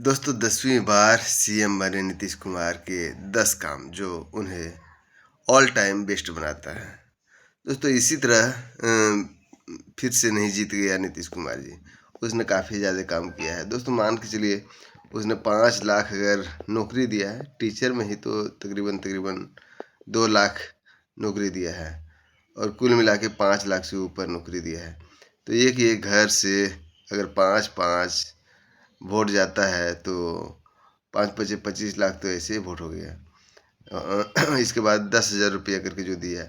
दोस्तों 10वीं बार सीएम बने नीतीश कुमार के 10 काम जो उन्हें ऑल टाइम बेस्ट बनाता है। दोस्तों इसी तरह फिर से नहीं जीत गया नीतीश कुमार जी। उसने काफ़ी ज़्यादा काम किया है। दोस्तों मान के चलिए उसने 5 लाख अगर नौकरी दिया है, टीचर में ही तो तकरीबन 2 लाख नौकरी दिया है और कुल मिला के 5 लाख से ऊपर नौकरी दिया है। तो एक घर से अगर 5-5 वोट जाता है तो 5 × 5 = 25 लाख, तो ऐसे ही वोट हो गया। इसके बाद 10,000 रुपया करके जो दिया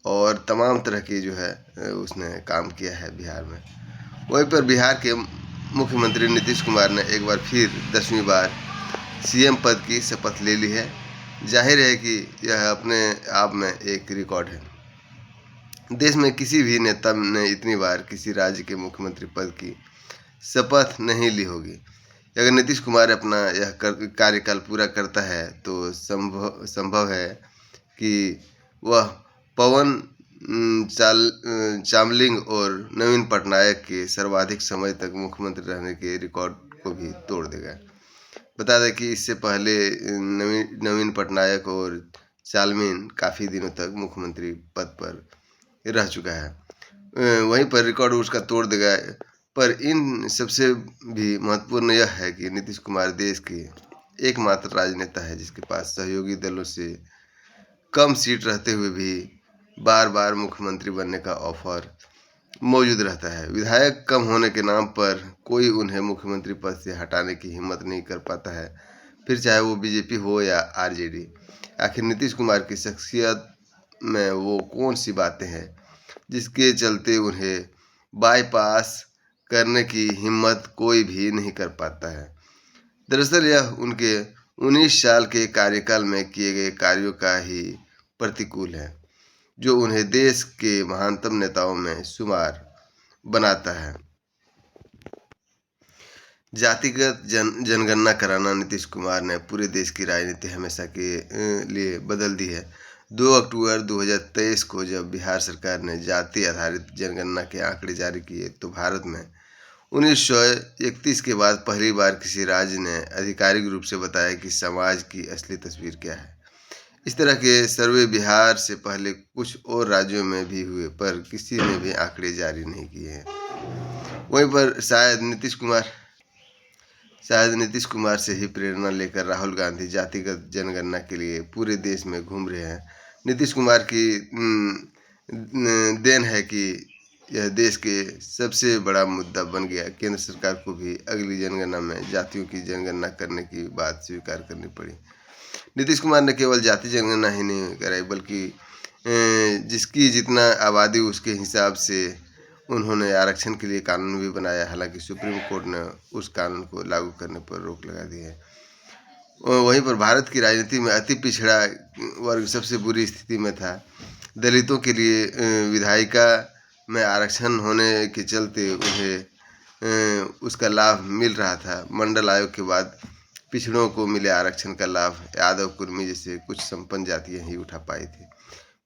और तमाम तरह के जो है उसने काम किया है बिहार में। वहीं पर बिहार के मुख्यमंत्री नीतीश कुमार ने एक बार फिर 10वीं बार सीएम पद की शपथ ले ली है। जाहिर है कि यह अपने आप में एक रिकॉर्ड है। देश में किसी भी नेता ने इतनी बार किसी राज्य के मुख्यमंत्री पद की शपथ नहीं ली होगी। अगर नीतीश कुमार अपना यह कार्यकाल पूरा करता है तो संभव है कि वह पवन चामलिंग और नवीन पटनायक के सर्वाधिक समय तक मुख्यमंत्री रहने के रिकॉर्ड को भी तोड़ देगा। बता दें कि इससे पहले नवीन पटनायक और चालमीन काफ़ी दिनों तक मुख्यमंत्री पद पर रह चुका है। वहीं पर रिकॉर्ड उसका तोड़ देगा। पर इन सबसे भी महत्वपूर्ण यह है कि नीतीश कुमार देश के एकमात्र राजनेता है जिसके पास सहयोगी दलों से कम सीट रहते हुए भी बार बार मुख्यमंत्री बनने का ऑफर मौजूद रहता है। विधायक कम होने के नाम पर कोई उन्हें मुख्यमंत्री पद से हटाने की हिम्मत नहीं कर पाता है, फिर चाहे वो बीजेपी हो या आरजेडी। आखिर नीतीश कुमार की शख्सियत में वो कौन सी बातें हैं जिसके चलते उन्हें बाईपास करने की हिम्मत कोई भी नहीं कर पाता है। दरअसल यह उनके 19 साल के कार्यकाल में किए गए कार्यों का ही प्रतिकूल है जो उन्हें देश के महानतम नेताओं में शुमार बनाता है। जातिगत जनगणना कराना नीतीश कुमार ने पूरे देश की राजनीति हमेशा के लिए बदल दी है। 2 अक्टूबर 2023 को जब बिहार सरकार ने जाति आधारित जनगणना के आंकड़े जारी किए तो भारत में 1931 के बाद पहली बार किसी राज्य ने आधिकारिक रूप से बताया कि समाज की असली तस्वीर क्या है। इस तरह के सर्वे बिहार से पहले कुछ और राज्यों में भी हुए पर किसी ने भी आंकड़े जारी नहीं किए हैं। वहीं पर शायद नीतीश कुमार से ही प्रेरणा लेकर राहुल गांधी जातिगत जनगणना के लिए पूरे देश में घूम रहे हैं। नीतीश कुमार की देन है कि यह देश के सबसे बड़ा मुद्दा बन गया। केंद्र सरकार को भी अगली जनगणना में जातियों की जनगणना करने की बात स्वीकार करनी पड़ी। नीतीश कुमार ने केवल जाति जनगणना ही नहीं कराई बल्कि जिसकी जितना आबादी उसके हिसाब से उन्होंने आरक्षण के लिए कानून भी बनाया। हालांकि सुप्रीम कोर्ट ने उस कानून को लागू करने पर रोक लगा दी है। वहीं पर भारत की राजनीति में अति पिछड़ा वर्ग सबसे बुरी स्थिति में था। दलितों के लिए विधायिका में आरक्षण होने के चलते उन्हें उसका लाभ मिल रहा था। मंडल आयोग के बाद पिछड़ों को मिले आरक्षण का लाभ यादव कुर्मी जैसे कुछ संपन्न जातियां ही उठा पाई थी।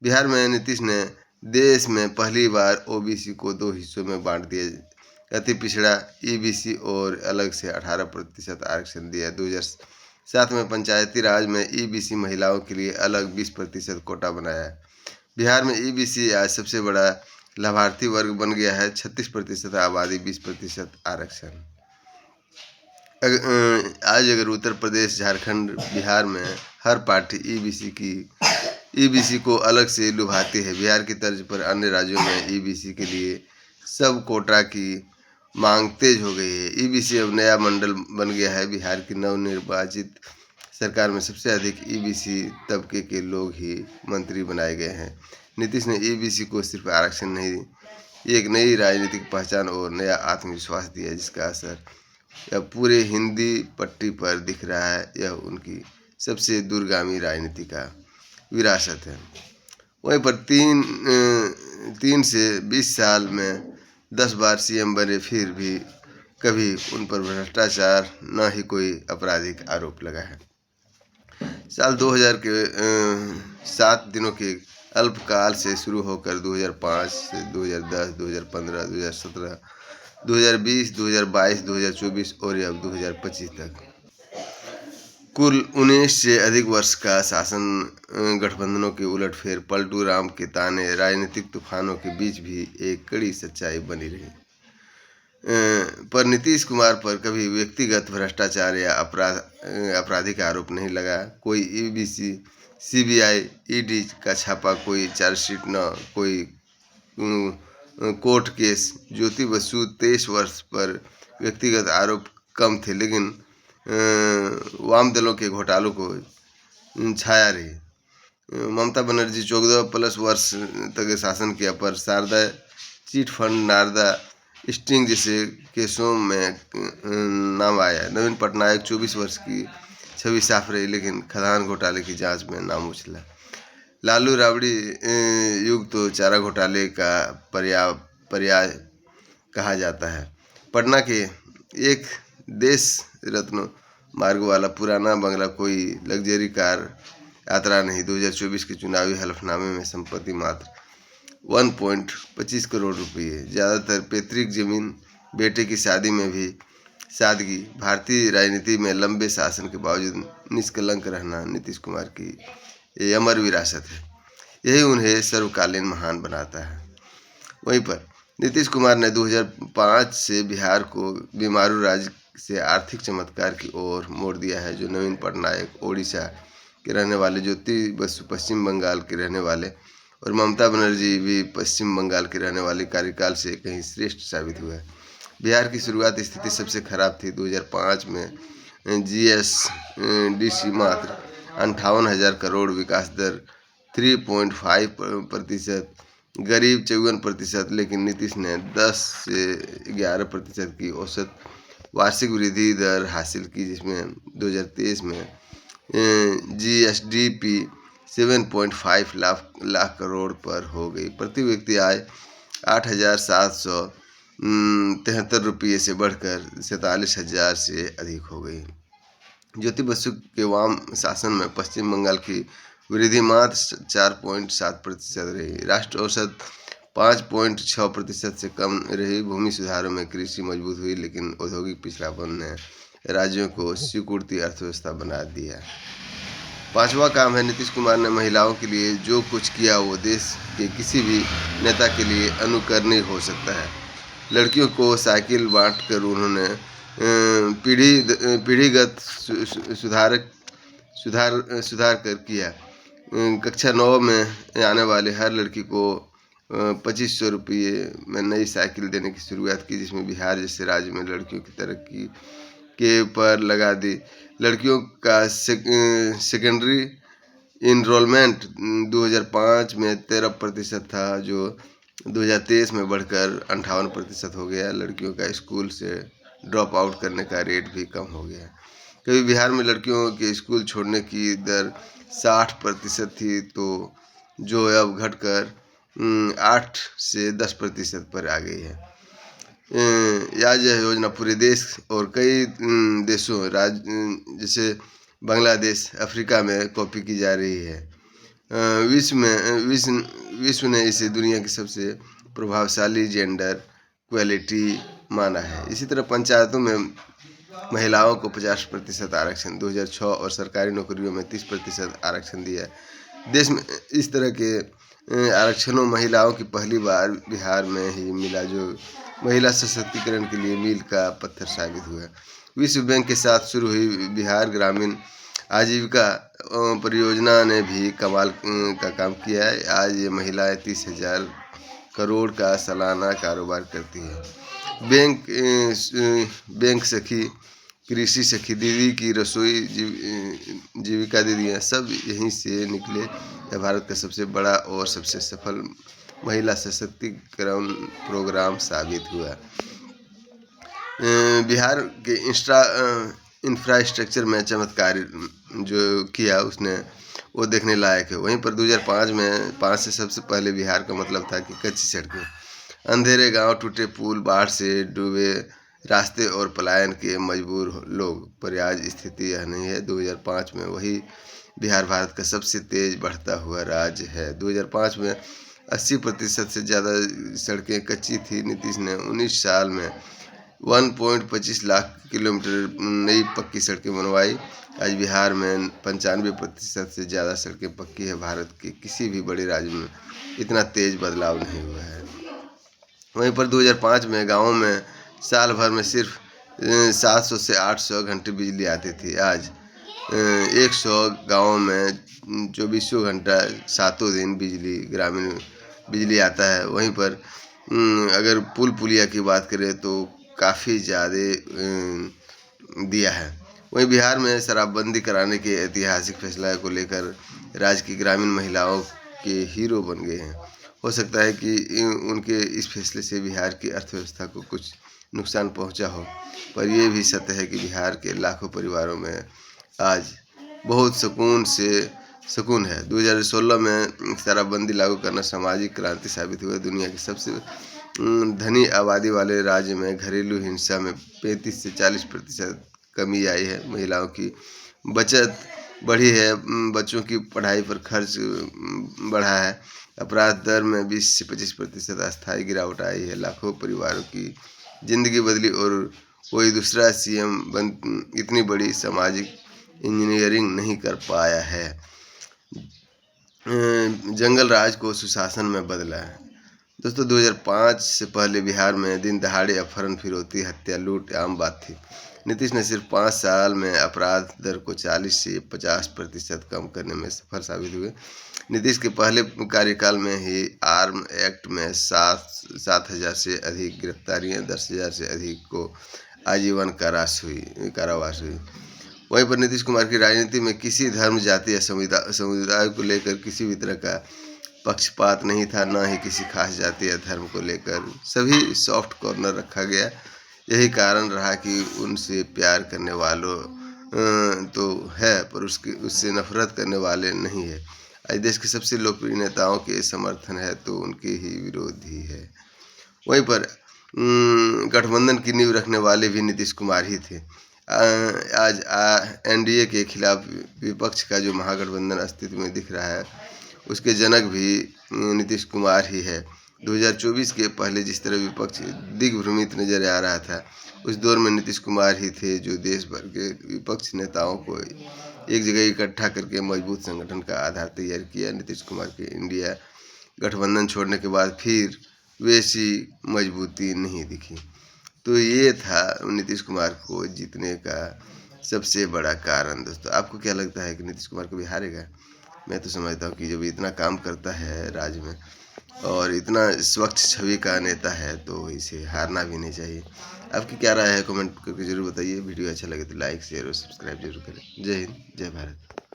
बिहार में नीतीश ने देश में पहली बार ओबीसी को 2 हिस्सों में बांट दिया। अति पिछड़ा ईबीसी और अलग से 18% आरक्षण दिया। 2007 में पंचायती राज में ईबीसी महिलाओं के लिए अलग 20% कोटा बनाया। बिहार में ईबीसी आज सबसे बड़ा लाभार्थी वर्ग बन गया है। 36% आबादी, 20% आरक्षण। आज अगर उत्तर प्रदेश, झारखंड, बिहार में हर पार्टी ईबीसी को अलग से लुभाती है। बिहार की तर्ज पर अन्य राज्यों में ईबीसी के लिए सब कोटा की मांग तेज हो गई है। ईबीसी अब नया मंडल बन गया है। बिहार की नवनिर्वाचित सरकार में सबसे अधिक ईबीसी तबके के लोग ही मंत्री बनाए गए हैं। नीतीश ने ईबीसी को सिर्फ आरक्षण नहीं, एक नई राजनीतिक पहचान और नया आत्मविश्वास दिया जिसका असर यह पूरे हिंदी पट्टी पर दिख रहा है। यह उनकी सबसे दूरगामी राजनीति का विरासत है। वहीं पर 3 से 20 साल में 10 बार सीएम बने फिर भी कभी उन पर भ्रष्टाचार न ही कोई आपराधिक आरोप लगा है। साल 2000 के 7 दिनों के अल्पकाल से शुरू होकर 2005 से 2010, 2015, 2017 2020, 2022, 2024 और अब 2025 तक कुल 19 से अधिक वर्ष का शासन गठबंधनों के उलटफेर, पलटू राम के ताने, राजनीतिक तूफानों के बीच भी एक कड़ी सच्चाई बनी रही। पर नीतीश कुमार पर कभी व्यक्तिगत भ्रष्टाचार या आपराधिक आरोप नहीं लगा। कोई ईबीसी, सीबीआई, ईडी का छापा, कोई चार्जशीट न कोई कोर्ट केस। ज्योति बसु 23 वर्ष पर व्यक्तिगत आरोप कम थे, लेकिन वाम दलों के घोटालों को छाया रही। ममता बनर्जी 14+ वर्ष तक शासन किया, पर Saradha chit fund, Narada sting जैसे केसों में नाम आया। नवीन पटनायक 24 वर्ष की छवि साफ रही, लेकिन खदान घोटाले की जांच में नाम उछला। लालू राबड़ी युग तो चारा घोटाले का पर्याय कहा जाता है। पटना के एक देश रत्न मार्ग वाला पुराना बंगला कोई लग्जरी कार यात्रा नहीं। 2024 के चुनावी हलफनामे में संपत्ति मात्र 1.25 करोड़ रुपये, ज़्यादातर पैतृक जमीन, बेटे की शादी में भी सादगी। भारतीय राजनीति में लंबे शासन के बावजूद निष्कलंक रहना नीतीश कुमार की ये अमर विरासत है। यही उन्हें सर्वकालीन महान बनाता है। वहीं पर नीतीश कुमार ने 2005 से बिहार को बीमारू राज्य से आर्थिक चमत्कार की ओर मोड़ दिया है। जो नवीन पटनायक ओडिशा के रहने वाले, ज्योति बसु पश्चिम बंगाल के रहने वाले और ममता बनर्जी भी पश्चिम बंगाल के रहने वाले कार्यकाल से कहीं श्रेष्ठ साबित हुआ है। बिहार की शुरुआत स्थिति सबसे खराब थी। 2005 में जीएसडीसी मात्र 58,000 करोड़, विकास दर 3.5%, गरीब 54%, लेकिन नीतीश ने 10 से 11% की औसत वार्षिक वृद्धि दर हासिल की, जिसमें 2023 में जीएसडीपी 7.5 लाख करोड़ पर हो गई। प्रति व्यक्ति आय 8,773 रुपये से बढ़कर 47,000 से अधिक हो गई। ज्योति बसु के वाम शासन में पश्चिम बंगाल की वृद्धि मात्र 4.7% रही। राष्ट्र औसत 5.6% से कम रही। भूमि सुधारों में कृषि मजबूत हुई, लेकिन औद्योगिक पिछड़ापन ने राज्यों को सिकुड़ती अर्थव्यवस्था बना दिया। पांचवा काम है, नीतीश कुमार ने महिलाओं के लिए जो कुछ किया वो देश के किसी भी नेता के लिए अनुकरणीय हो सकता है। लड़कियों को साइकिल बांटकर उन्होंने पीढ़ीगत सुधार कर किया। कक्षा 9 में आने वाले हर लड़की को 2500 रुपये में नई साइकिल देने की शुरुआत की, जिसमें बिहार जैसे राज्य में लड़कियों की तरक्की के पर लगा दी। लड़कियों का सेकेंडरी इनरोलमेंट 2005 में 13% था, जो 2023 में बढ़कर 58% हो गया। लड़कियों का स्कूल से ड्रॉप आउट करने का रेट भी कम हो गया। कभी बिहार में लड़कियों के स्कूल छोड़ने की दर 60% थी, तो जो अब घटकर 8 से 10% पर आ गई है। यह योजना पूरे देश और कई देशों जैसे बांग्लादेश, अफ्रीका में कॉपी की जा रही है। विश्व ने इसे दुनिया की सबसे प्रभावशाली जेंडर इक्वलिटी माना है। इसी तरह पंचायतों में महिलाओं को 50% आरक्षण 2006 और सरकारी नौकरियों में 30% आरक्षण दिया। देश में इस तरह के आरक्षणों महिलाओं की पहली बार बिहार में ही मिला, जो महिला सशक्तिकरण के लिए मील का पत्थर साबित हुआ। विश्व बैंक के साथ शुरू हुई बिहार ग्रामीण आजीविका परियोजना ने भी कमाल का काम किया है। आज ये महिलाएं 30,000 करोड़ का सालाना कारोबार करती है। बैंक सखी, कृषि सखी दीदी की रसोई जीविका दीदियाँ सब यहीं से निकले। यह भारत का सबसे बड़ा और सबसे सफल महिला सशक्तिकरण प्रोग्राम साबित हुआ। बिहार के इंफ्रास्ट्रक्चर में चमत्कार जो किया उसने वो देखने लायक है। वहीं पर 2005 से सबसे पहले बिहार का मतलब था कि कच्ची सड़कें, अंधेरे गांव, टूटे पुल, बाढ़ से डूबे रास्ते और पलायन के मजबूर लोग। पर आज स्थिति यह नहीं है। 2005 में वही बिहार भारत का सबसे तेज बढ़ता हुआ राज्य है। 2005 में 80% से ज़्यादा सड़कें कच्ची थी। नीतीश ने 19 साल में 1.25 लाख किलोमीटर नई पक्की सड़कें बनवाई। आज बिहार में 95% से ज़्यादा सड़कें पक्की है। भारत के किसी भी बड़े राज्य में इतना तेज़ बदलाव नहीं हुआ है। वहीं पर 2005 में गाँवों में साल भर में सिर्फ 700 से 800 घंटे बिजली आती थी। आज 100 गाँवों में 24 घंटा 7 दिन ग्रामीण बिजली आता है। वहीं पर अगर पुल पुलिया की बात करें तो काफ़ी ज़्यादा दिया है। वहीं बिहार में शराबबंदी कराने के ऐतिहासिक फैसला को लेकर राज्य की ग्रामीण महिलाओं के हीरो बन गए हैं। हो सकता है कि उनके इस फैसले से बिहार की अर्थव्यवस्था को कुछ नुकसान पहुंचा हो, पर यह भी सत्य है कि बिहार के लाखों परिवारों में आज बहुत सुकून है। 2016 में शराबबंदी लागू करना सामाजिक क्रांति साबित हुआ। दुनिया के सबसे धनी आबादी वाले राज्य में घरेलू हिंसा में 35 से 40% कमी आई है। महिलाओं की बचत बढ़ी है। बच्चों की पढ़ाई पर खर्च बढ़ा है। अपराध दर में 20 से 25% अस्थायी गिरावट आई है। लाखों परिवारों की जिंदगी बदली और कोई दूसरा सीएम इतनी बड़ी सामाजिक इंजीनियरिंग नहीं कर पाया है। जंगल राज को सुशासन में बदला है। दोस्तों 2005 से पहले बिहार में दिन दहाड़े अपहरण, फिरौती, हत्या, लूट आम बात थी। नीतीश ने सिर्फ 5 साल में अपराध दर को 40 से 50% कम करने में सफल साबित हुए। नीतीश के पहले कार्यकाल में ही आर्म एक्ट में 7,000 से अधिक गिरफ्तारियां, 10,000 से अधिक को आजीवन कारावास हुई। वहीं पर नीतीश कुमार की राजनीति में किसी धर्म, जाति या समुदाय को लेकर किसी भी तरह का पक्षपात नहीं था, न ही किसी खास जाति या धर्म को लेकर सभी सॉफ्ट कॉर्नर रखा गया। यही कारण रहा कि उनसे प्यार करने वालों तो है, पर उससे नफरत करने वाले नहीं है। आज देश के सबसे लोकप्रिय नेताओं के समर्थन है तो उनके ही विरोधी है। वहीं पर गठबंधन की नींव रखने वाले भी नीतीश कुमार ही थे। आज एनडीए के खिलाफ विपक्ष का जो महागठबंधन अस्तित्व में दिख रहा है, उसके जनक भी नीतीश कुमार ही है। 2024 के पहले जिस तरह विपक्ष दिग्भ्रमित नजर आ रहा था, उस दौर में नीतीश कुमार ही थे जो देश भर के विपक्ष नेताओं को एक जगह इकट्ठा करके मजबूत संगठन का आधार तैयार किया। नीतीश कुमार के इंडिया गठबंधन छोड़ने के बाद फिर वैसी मजबूती नहीं दिखी। तो ये था नीतीश कुमार को जीतने का सबसे बड़ा कारण। दोस्तों आपको क्या लगता है कि नीतीश कुमार कभी हारेगा? मैं तो समझता हूँ कि जब इतना काम करता है राज्य में और इतना स्वच्छ छवि का नेता है तो इसे हारना भी नहीं चाहिए। आपकी क्या राय है कमेंट करके जरूर बताइए। वीडियो अच्छा लगे तो लाइक, शेयर और सब्सक्राइब जरूर करें। जय हिंद, जय भारत।